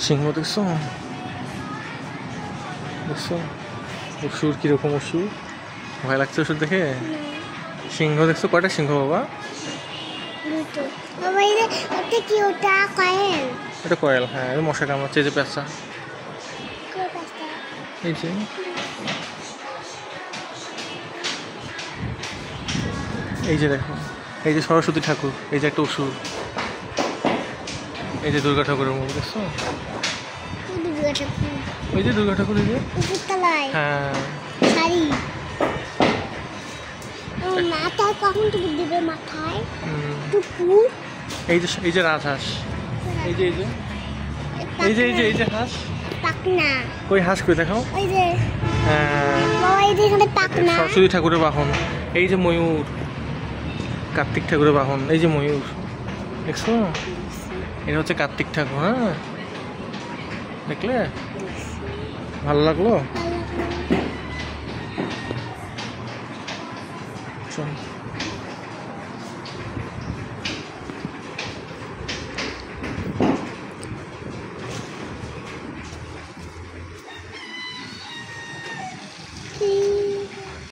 সিংহ দেখছো দেখছো অসুর কিরকম অসুর ভয় লাগছে অসুর দেখে সিংহ দেখছো কয়টা সিংহ বাবা এটা কয়েল হ্যাঁ মশা কামড়াচ্ছে এই যে পেঁচা এই যে দেখো এই যে সরস্বতী ঠাকুর এই যে একটা অসুর এই যে দুর্গা ঠাকুরের মুখ দেখছো ওই যে দুর্গা ঠাকুর এই যে হ্যাঁ এই যে রাজহাঁস এই যে হাঁস কই হাঁস কই দেখাও সরস্বতী ঠাকুরের বাহন এই যে ময়ূর কার্তিক ঠাকুরের বাহন এই যে ময়ূর দেখছো এটা হচ্ছে কার্তিক ঠাকুর হ্যাঁ দেখলে ভালো লাগলো